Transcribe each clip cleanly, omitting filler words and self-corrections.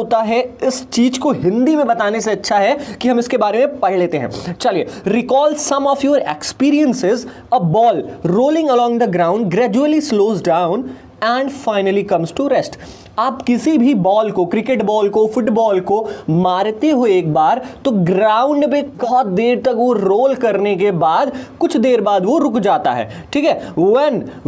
होता है, इस चीज को हिंदी में बताने से अच्छा है कि हम इसके बारे में पढ़ लेते हैं। चलिए, recall some of your experiences. A ball rolling along the ground gradually slows down and finally comes to rest. आप किसी भी बॉल को, क्रिकेट बॉल को, फुटबॉल को मारते हुए एक बार, तो ग्राउंड में बहुत देर तक वो रोल करने के बाद कुछ देर बाद वो रुक जाता है। ठीक है,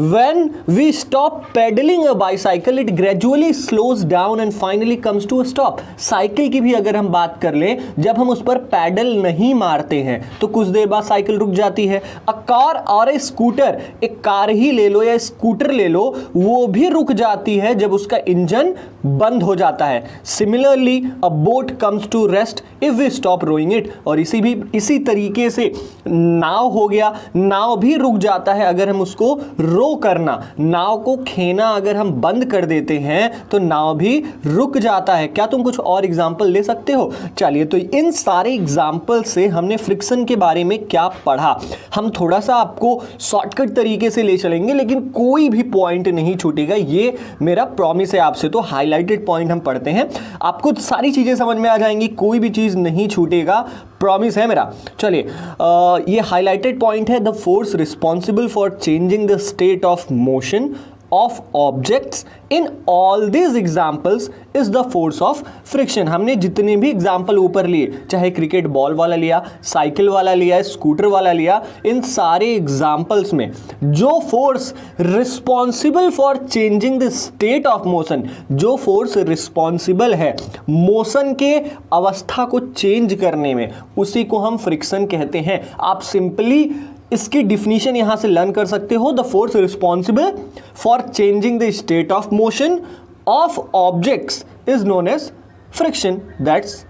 when we stop pedaling a bicycle it gradually slows down and finally comes to a stop। Cycle की भी अगर हम बात कर लें, जब हम उस पर पैडल नहीं मारते हैं तो कुछ देर बाद साइकिल रुक जाती है। अ कार और ए स्कूटर, एक कार ही ले लो या स्कूटर ले लो, वो भी रुक जाती है जब उसका इंजन बंद हो जाता है। Similarly a boat comes to rest if we stop rowing it. और इसी तरीके से नाव हो गया, नाव भी रुक जाता है अगर हम उसको रो करना, नाव को खेना अगर हम बंद कर देते हैं तो नाव भी रुक जाता है। क्या तुम कुछ और एग्जाम्पल ले सकते हो? चलिए, तो इन सारे एग्जाम्पल से हमने फ्रिक्शन के बारे में क्या पढ़ा, हम थोड़ा सा आपको शॉर्टकट तरीके से ले चलेंगे, लेकिन कोई भी पॉइंट नहीं छूटेगा, ये मेरा प्रॉमिस है आपसे। तो हाईलाइटेड पॉइंट हम पढ़ते हैं, आपको सारी चीजें समझ में आ जाएंगी, कोई भी चीज नहीं छूटेगा, प्रॉमिस है मेरा। चलिए, ये हाईलाइटेड पॉइंट है, the force responsible for changing the state of motion of objects in all these examples is the force of friction। हमने जितने भी एग्जाम्पल ऊपर लिए, चाहे क्रिकेट बॉल वाला लिया, साइकिल वाला लिया, स्कूटर वाला लिया, इन सारे एग्जाम्पल्स में जो force responsible for changing the state of motion, जो फोर्स रिस्पॉन्सिबल है मोशन के अवस्था को चेंज करने में, उसी को हम फ्रिक्शन कहते हैं। आप सिंपली इसकी डिफिनीशन यहां से लर्न कर सकते हो। The force responsible for changing the state of motion of objects is known as friction. That's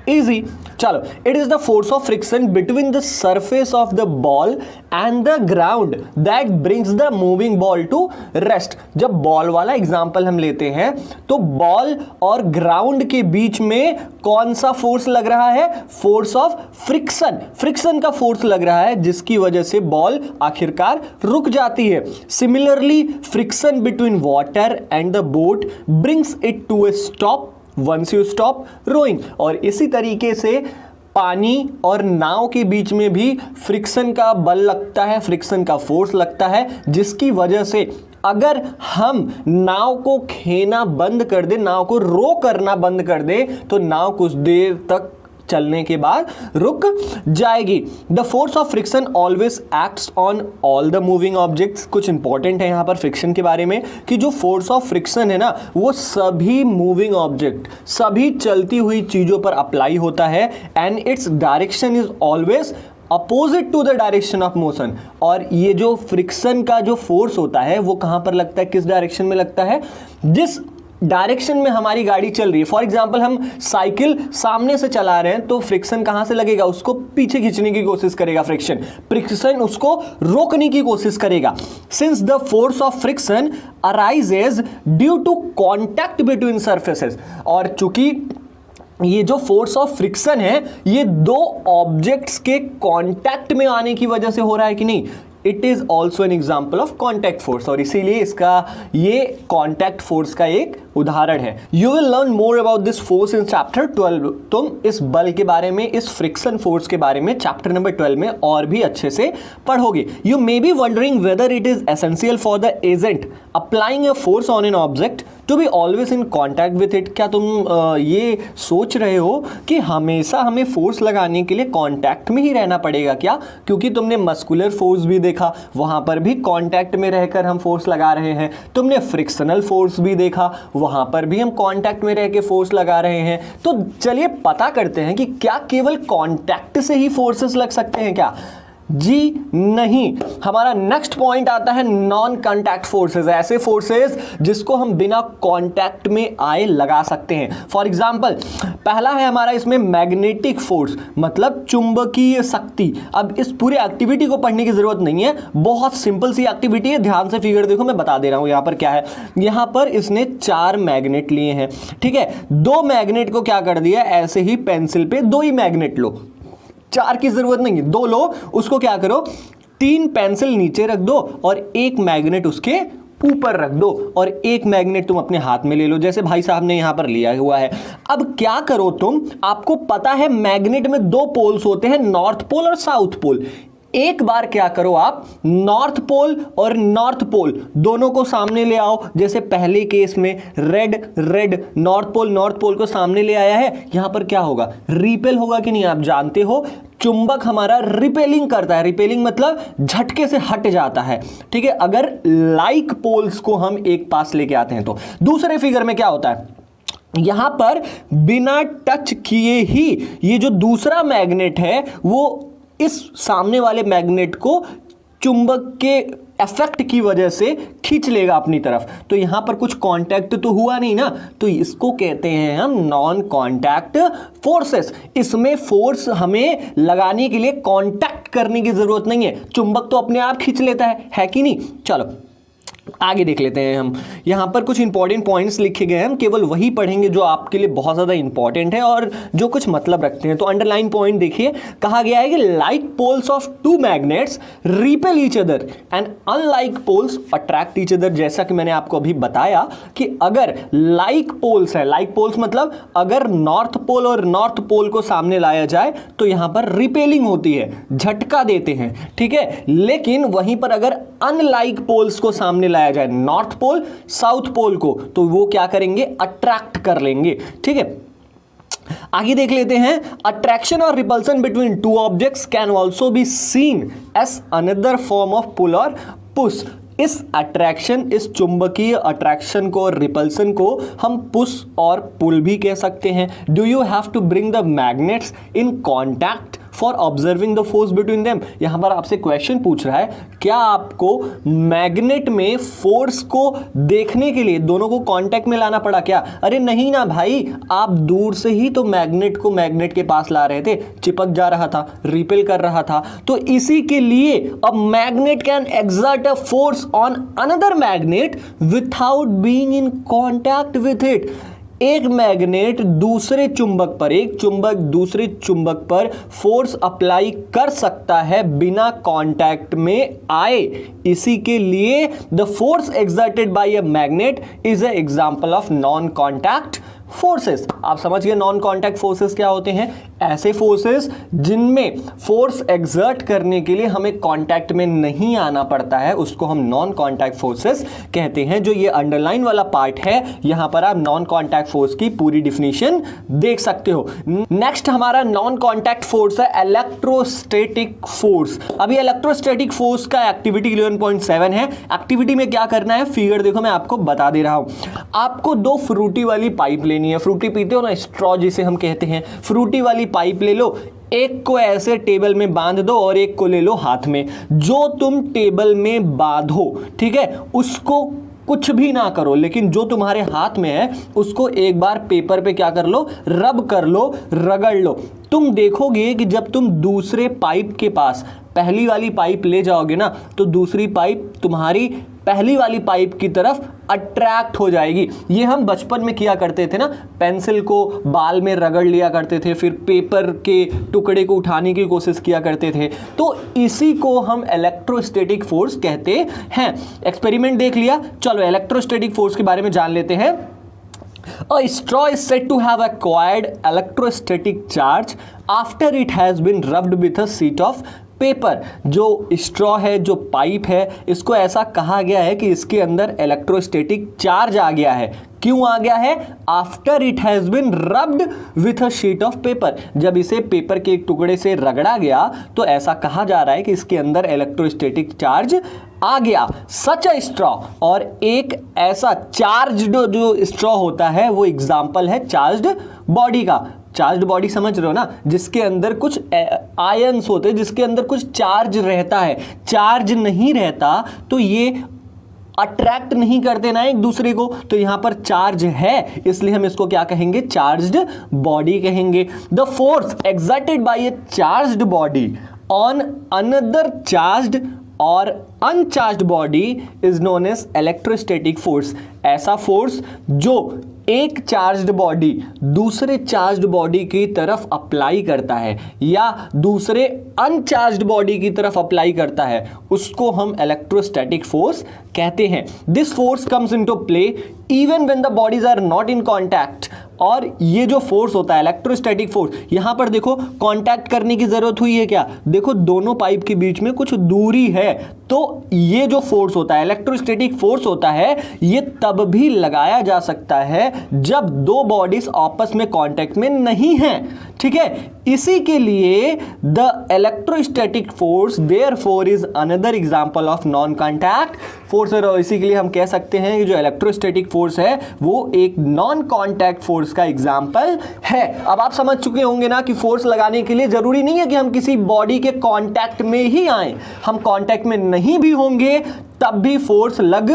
easy. चलो, it is the force of friction between the surface of the ball and the ground that brings the moving ball to rest. जब ball वाला example हम लेते हैं तो ball और ground के बीच में कौन सा फोर्स लग रहा है? Force of friction. फ्रिक्शन का फोर्स लग रहा है जिसकी वजह से बॉल आखिरकार रुक जाती है। Similarly friction between water and the boat brings it to a stop once you stop rowing. और इसी तरीके से पानी और नाव के बीच में भी फ्रिक्शन का बल लगता है, फ्रिक्शन का फोर्स लगता है, जिसकी वजह से अगर हम नाव को खेना बंद कर दे, नाव को रो करना बंद कर दे, तो नाव कुछ देर तक चलने के बाद रुक जाएगी। The force of friction always acts on all the moving objects. कुछ इंपॉर्टेंट है यहां पर फ्रिक्शन के बारे में कि जो फोर्स ऑफ फ्रिक्शन है ना, वो सभी मूविंग ऑब्जेक्ट, सभी चलती हुई चीजों पर अप्लाई होता है and its direction is always opposite to the direction of motion. और ये जो फ्रिक्शन का जो फोर्स होता है वो कहां पर लगता है, किस डायरेक्शन में लगता है? जिस डायरेक्शन में हमारी गाड़ी चल रही है। फॉर एग्जाम्पल, हम साइकिल सामने से चला रहे हैं तो फ्रिक्शन कहां से लगेगा? उसको पीछे खींचने की कोशिश करेगा फ्रिक्शन उसको रोकने की कोशिश करेगा। Since the force of friction arises due to contact between surfaces. और चूंकि ये जो फोर्स ऑफ फ्रिक्शन है ये दो ऑब्जेक्ट्स के कांटेक्ट में आने की वजह से हो रहा है कि नहीं, it is also an example of contact force. और इसीलिए इसका ये कॉन्टैक्ट फोर्स का एक उदाहरण है। You will learn more about this force in chapter 12। तुम इस बल के बारे में, इस फ्रिक्शन फोर्स के बारे में चैप्टर नंबर 12 में और भी अच्छे से पढ़ोगे। You may be wondering whether it is essential for the agent applying a force on an object to be always in contact with it. क्या तुम ये सोच रहे हो कि हमेशा हमें फोर्स लगाने के लिए कॉन्टैक्ट में ही रहना पड़ेगा क्या? क्योंकि तुमने मस्कुलर फोर्स भी देखा, वहां पर भी कॉन्टैक्ट में रहकर हम फोर्स लगा रहे हैं। तुमने फ्रिक्शनल फोर्स भी देखा, वहां पर भी हम कांटेक्ट में रह के फोर्स लगा रहे हैं। तो चलिए पता करते हैं कि क्या केवल कांटेक्ट से ही फोर्सेस लग सकते हैं क्या? जी नहीं। हमारा नेक्स्ट पॉइंट आता है नॉन कांटेक्ट फोर्सेस, ऐसे फोर्सेस जिसको हम बिना कांटेक्ट में आए लगा सकते हैं। फॉर एग्जांपल, पहला है हमारा इसमें मैग्नेटिक फोर्स, मतलब चुंबकीय शक्ति। अब इस पूरी एक्टिविटी को पढ़ने की जरूरत नहीं है, बहुत सिंपल सी एक्टिविटी है, ध्यान से फिगर देखो, मैं बता दे रहा हूं यहां पर क्या है। यहां पर इसने 4 मैग्नेट लिए हैं, ठीक है। 2 मैग्नेट को क्या कर दिया, ऐसे ही पेंसिल पे 2 ही मैग्नेट लो, 4 की जरूरत नहीं है, 2 लो, उसको क्या करो 3 पेंसिल नीचे रख दो और 1 मैग्नेट उसके ऊपर रख दो और एक मैग्नेट तुम अपने हाथ में ले लो, जैसे भाई साहब ने यहां पर लिया हुआ है। अब क्या करो तुम, आपको पता है मैग्नेट में दो पोल्स होते हैं, नॉर्थ पोल और साउथ पोल। एक बार क्या करो आप, नॉर्थ पोल और नॉर्थ पोल दोनों को सामने ले आओ। जैसे पहले केस में रेड रेड, नॉर्थ पोल को सामने ले आया है, यहां पर क्या होगा, रिपेल होगा कि नहीं आप जानते हो। चुंबक हमारा रिपेलिंग करता है, रिपेलिंग मतलब झटके से हट जाता है, ठीक है, अगर लाइक पोल्स को हम एक पास लेके आते हैं तो। दूसरे फिगर में क्या होता है, यहां पर बिना टच किए ही ये जो दूसरा मैग्नेट है वो इस सामने वाले मैग्नेट को चुंबक के इफेक्ट की वजह से खींच लेगा अपनी तरफ। तो यहां पर कुछ कांटेक्ट तो हुआ नहीं ना, तो इसको कहते हैं हम नॉन कांटेक्ट फोर्सेस। इसमें फोर्स हमें लगाने के लिए कांटेक्ट करने की जरूरत नहीं है, चुंबक तो अपने आप खींच लेता है कि नहीं। चलो आगे देख लेते हैं हम। यहां पर कुछ इंपॉर्टेंट पॉइंट्स लिखे गए हैं, हम केवल वही पढ़ेंगे जो आपके लिए बहुत ज्यादा इंपॉर्टेंट है और जो कुछ मतलब रखते हैं। तो अंडरलाइन पॉइंट देखिए, कहा गया है कि like poles of two magnets repel each other and unlike poles attract each other. जैसा कि मैंने आपको अभी बताया कि अगर लाइक पोल्स है, लाइक पोल्स मतलब अगर नॉर्थ पोल और नॉर्थ पोल को सामने लाया जाए तो यहां पर रिपेलिंग होती है, झटका देते हैं, ठीक है। लेकिन वहीं पर अगर अनलाइक पोल्स को सामने लाया जाए, नॉर्थ पोल साउथ पोल को, तो वो क्या करेंगे, अट्रैक्ट कर लेंगे, ठीक है। आगे देख लेते हैं, अट्रैक्शन और repulsion between two objects can also be seen as another form of pull और पुश। इस अट्रैक्शन, इस चुंबकीय अट्रैक्शन को और रिपल्सन को हम पुश और पुल भी कह सकते हैं। Do you have to bring the magnets in contact for observing the force between them. यहां पर आपसे क्वेश्चन पूछ रहा है, क्या आपको मैग्नेट में फोर्स को देखने के लिए दोनों को कांटेक्ट में लाना पड़ा क्या? अरे नहीं ना भाई, आप दूर से ही तो मैग्नेट को मैग्नेट के पास ला रहे थे, चिपक जा रहा था, रिपेल कर रहा था। तो इसी के लिए a magnet can exert a force on another magnet without being in contact with it. एक मैग्नेट दूसरे चुंबक पर, एक चुंबक दूसरे चुंबक पर फोर्स अप्लाई कर सकता है बिना कांटेक्ट में आए। इसी के लिए the force exerted by a magnet is a example of non contact forces. आप समझ गए नॉन कांटेक्ट फोर्सेस क्या होते हैं? ऐसे फोर्सेस जिनमें फोर्स एक्सर्ट करने के लिए हमें कांटेक्ट में नहीं आना पड़ता है, उसको हम नॉन कांटेक्ट फोर्सेस कहते हैं। जो ये अंडरलाइन वाला पार्ट है, यहां पर आप नॉन कांटेक्ट फोर्स की पूरी डिफिनीशन देख सकते हो। नेक्स्ट हमारा नॉन कांटेक्ट फोर्स है इलेक्ट्रोस्टैटिक फोर्स। अभी इलेक्ट्रोस्टैटिक फोर्स का एक्टिविटी 11.7 है। एक्टिविटी में क्या करना है, फिगर देखो मैं आपको बता दे रहा हूं। आपको दो फ्रूटी वाली पाइप लेनी है, फ्रूटी पीते हो ना, स्ट्रॉ जिसे हम कहते हैं, फ्रूटी वाली पाइप ले लो, एक को ऐसे टेबल में बांध दो और एक को ले लो हाथ में। जो तुम टेबल में बांधो, ठीक है, उसको कुछ भी ना करो, लेकिन जो तुम्हारे हाथ में है उसको एक बार पेपर पे क्या कर लो, रब कर लो, रगड़ लो। तुम देखोगे कि जब तुम दूसरे पाइप के पास पहली वाली पाइप ले जाओगे ना, तो दूसरी पाइप तुम्हारी पहली वाली पाइप की तरफ अट्रैक्ट हो जाएगी। ये हम बचपन में किया करते थे ना, पेंसिल को बाल में रगड़ लिया करते थे, फिर पेपर के टुकड़े को उठाने की कोशिश किया करते थे। तो इसी को हम इलेक्ट्रोस्टैटिक फोर्स कहते हैं। एक्सपेरिमेंट देख लिया, चलो इलेक्ट्रोस्टैटिक फोर्स के बारे में जान लेते हैं। A straw is said to have acquired electrostatic charge after it has been rubbed with a sheet of paper. जो स्ट्रॉ है, जो पाइप है, इसको ऐसा कहा गया है कि इसके अंदर इलेक्ट्रोस्टैटिक चार्ज आ गया है। क्यों आ गया है? After it has been rubbed with a sheet of paper. जब इसे पेपर के एक टुकड़े से रगड़ा गया तो ऐसा कहा जा रहा है कि इसके अंदर इलेक्ट्रोस्टैटिक चार्ज आ गया। सच अ स्ट्रॉ, और एक ऐसा चार्ज्ड जो स्ट्रॉ होता है वो एग्जाम्पल है चार्ज्ड बॉडी का। चार्ज्ड बॉडी समझ रहे हो ना, जिसके अंदर कुछ आयंस होते हैं, जिसके अंदर कुछ चार्ज रहता है। चार्ज नहीं रहता तो ये अट्रैक्ट नहीं करते ना एक दूसरे को, तो यहां पर चार्ज है, इसलिए हम इसको क्या कहेंगे, चार्ज्ड बॉडी कहेंगे। The force exerted by a charged body on another charged और uncharged body is known as electrostatic force. ऐसा फोर्स जो एक चार्ज्ड बॉडी दूसरे चार्ज्ड बॉडी की तरफ अप्लाई करता है या दूसरे अनचार्ज्ड बॉडी की तरफ अप्लाई करता है, उसको हम इलेक्ट्रोस्टैटिक फोर्स कहते हैं। This force comes into play even when the bodies are not in contact. और ये जो फोर्स होता है इलेक्ट्रोस्टैटिक फोर्स, यहां पर देखो कांटेक्ट करने की जरूरत हुई है क्या, देखो दोनों पाइप के बीच में कुछ दूरी है, तो ये जो फोर्स होता है इलेक्ट्रोस्टैटिक फोर्स होता है, ये तब भी लगाया जा सकता है जब दो बॉडीज आपस में कांटेक्ट में नहीं है। ठीक है, इसी के लिए the electrostatic force therefore is another example of non contact force. और इसी के लिए हम कह सकते हैं कि जो इलेक्ट्रोस्टैटिक फोर्स है वो एक नॉन कांटेक्ट फोर्स का एग्जांपल है। अब आप समझ चुके होंगे ना कि फोर्स लगाने के लिए जरूरी नहीं है कि हम किसी बॉडी के कांटेक्ट में ही आए, हम कांटेक्ट में नहीं भी होंगे तब भी फोर्स लग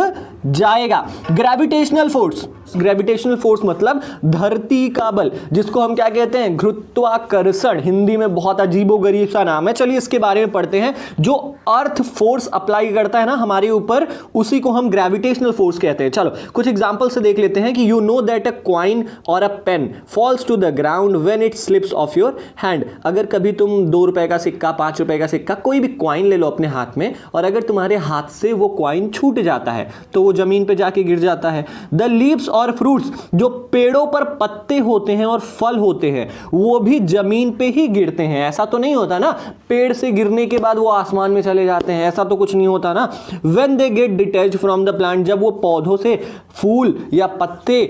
जाएगा। ग्रेविटेशनल फोर्स, ग्रेविटेशनल फोर्स मतलब धरती का बल, जिसको हम क्या कहते हैं, गुरुत्वाकर्षण। हिंदी में बहुत अजीबोगरीब सा नाम है, चलिए इसके बारे में पढ़ते हैं। जो अर्थ फोर्स अप्लाई करता है ना हमारे ऊपर, उसी को हम ग्रेविटेशनल फोर्स कहते हैं। चलो कुछ एग्जांपल से देख लेते हैं कि you know that a coin और a pen falls to the ground when it slips off your hand. अगर कभी तुम 2 रुपए का सिक्का, 5 रुपए का सिक्का, कोई भी कॉइन ले लो अपने हाथ में, और अगर तुम्हारे हाथ से वो कॉइन छूट जाता है तो वो जमीन पे जाके गिर जाता है। द लीव्स और फ्रूट्स, जो पेड़ों पर पत्ते होते हैं और फल होते हैं, वो भी जमीन पे ही गिरते हैं। ऐसा तो नहीं होता ना पेड़ से गिरने के बाद वो आसमान में चले जाते हैं, ऐसा तो कुछ नहीं होता ना। When they get detached from the plant, जब वो पौधों से फूल या पत्ते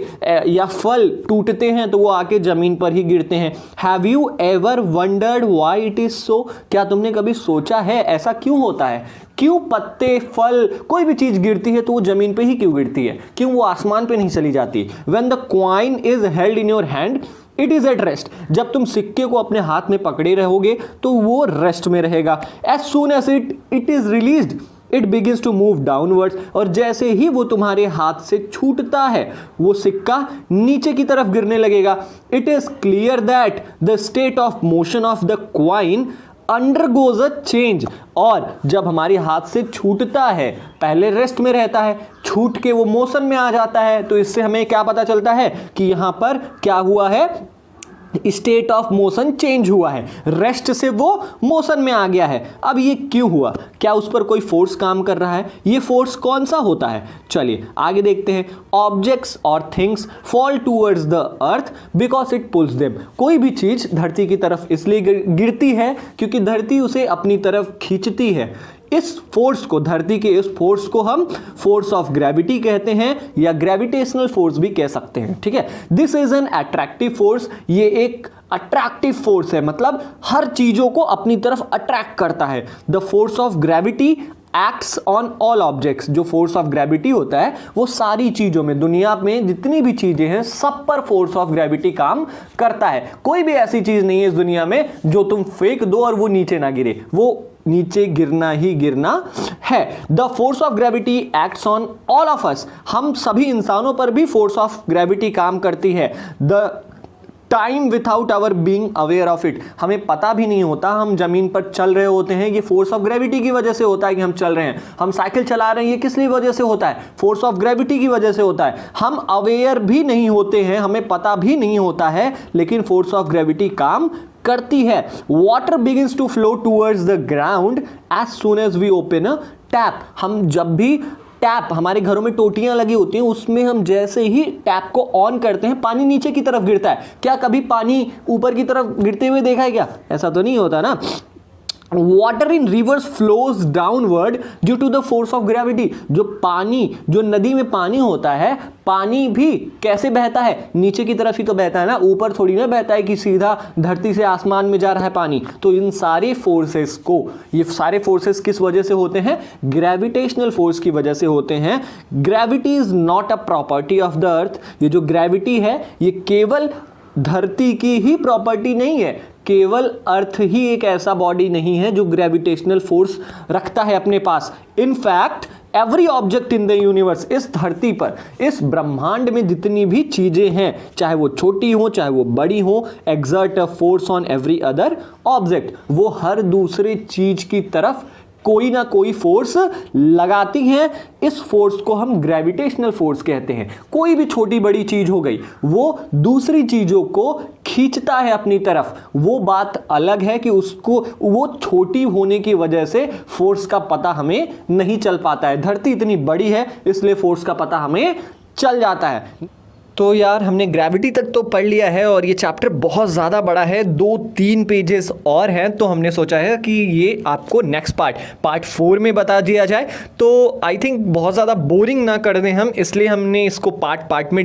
या फल टूटते हैं तो वो आके जमीन पर ही गिरते हैं। Have you ever wondered why it is so, क्या तुमने कभी सोचा है ऐसा क्यों होता है, क्यों पत्ते, फल, कोई भी चीज गिरती है तो वो जमीन पे ही क्यों गिरती है, क्यों वो आसमान पे नहीं चली जाती। When the coin is held in your hand, it is at rest. जब तुम सिक्के को अपने हाथ में पकड़े रहोगे तो वो रेस्ट में रहेगा। As soon as it is released, it begins to move downwards. और जैसे ही वो तुम्हारे हाथ से छूटता है वो सिक्का नीचे की तरफ गिरने लगेगा। It is clear that the state of motion of the coin undergoes a change. और जब हमारे हाथ से छूटता है, पहले रेस्ट में रहता है, छूट के वो मोशन में आ जाता है, तो इससे हमें क्या पता चलता है कि यहां पर क्या हुआ है, स्टेट ऑफ मोशन चेंज हुआ है, रेस्ट से वो मोशन में आ गया है। अब ये क्यों हुआ, क्या उस पर कोई फोर्स काम कर रहा है, ये फोर्स कौन सा होता है, चलिए आगे देखते हैं। ऑब्जेक्ट्स और things fall towards the earth because it pools them. कोई भी चीज धरती की तरफ इसलिए गिरती है क्योंकि धरती उसे अपनी तरफ खींचती है। इस फोर्स को, धरती के इस फोर्स को हम फोर्स ऑफ ग्रेविटी कहते हैं या ग्रेविटेशनल फोर्स भी कह सकते हैं। ठीक है, this is an attractive force, ये एक अट्रैक्टिव फोर्स है, मतलब हर चीजों को अपनी तरफ अट्रैक्ट करता है। The force of gravity acts on all objects. जो फोर्स ऑफ ग्रेविटी होता है वो सारी चीजों में, दुनिया में जितनी भी चीजें हैं सब पर फोर्स ऑफ ग्रेविटी काम करता है। कोई भी ऐसी चीज नहीं है इस दुनिया में जो तुम फेंक दो और वो नीचे ना गिरे, वो नीचे गिरना ही गिरना है। The force of gravity acts on all of us. हम सभी इंसानों पर भी फोर्स ऑफ ग्रेविटी काम करती है। The time without our being aware of it, हमें पता भी नहीं होता हम जमीन पर चल रहे होते हैं, ये फोर्स ऑफ ग्रेविटी की वजह से होता है कि हम चल रहे हैं। हम साइकिल चला रहे हैं, ये किस लिए वजह से होता है, फोर्स ऑफ ग्रेविटी की वजह से होता है। हम अवेयर भी नहीं होते हैं, हमें पता भी नहीं होता है, लेकिन फोर्स ऑफ ग्रेविटी काम करती है। Water begins to flow towards the ground as soon as we open a tap. हम जब भी टैप, हमारे घरों में टोटियां लगी होती हैं, उसमें हम जैसे ही टैप को ऑन करते हैं पानी नीचे की तरफ गिरता है। क्या कभी पानी ऊपर की तरफ गिरते हुए देखा है क्या, ऐसा तो नहीं होता ना। Water in rivers flows downward due to the force of gravity. जो पानी, जो नदी में पानी होता है, पानी भी कैसे बहता है, नीचे की तरफ ही तो बहता है ना, ऊपर थोड़ी ना बहता है कि सीधा धरती से आसमान में जा रहा है पानी। तो इन सारे फोर्सेस को, ये सारे फोर्सेस किस वजह से होते हैं, ग्रेविटेशनल फोर्स की वजह से होते हैं। Gravity is not a property of the earth. ये जो ग्रेविटी है ये केवल धरती की ही प्रॉपर्टी नहीं है, केवल अर्थ ही एक ऐसा बॉडी नहीं है जो ग्रेविटेशनल फोर्स रखता है अपने पास। In fact every object in the universe, इस धरती पर, इस ब्रह्मांड में जितनी भी चीजें हैं, चाहे वो छोटी हो चाहे वो बड़ी हो, exert a force on every other object. वो हर दूसरे चीज की तरफ कोई ना कोई फोर्स लगाती हैं। इस फोर्स को हम ग्रेविटेशनल फोर्स कहते हैं। कोई भी छोटी बड़ी चीज हो गई, वो दूसरी चीजों को खींचता है अपनी तरफ। वो बात अलग है कि उसको वो छोटी होने की वजह से फोर्स का पता हमें नहीं चल पाता है। धरती इतनी बड़ी है इसलिए फोर्स का पता हमें चल जाता है। तो यार हमने ग्रेविटी तक तो पढ़ लिया है और ये चैप्टर बहुत ज़्यादा बड़ा है, 2-3 पेजेस और हैं, तो हमने सोचा है कि ये आपको नेक्स्ट पार्ट 4 में बता दिया जाए। तो आई थिंक बहुत ज़्यादा बोरिंग ना कर दें हम, इसलिए हमने इसको पार्ट में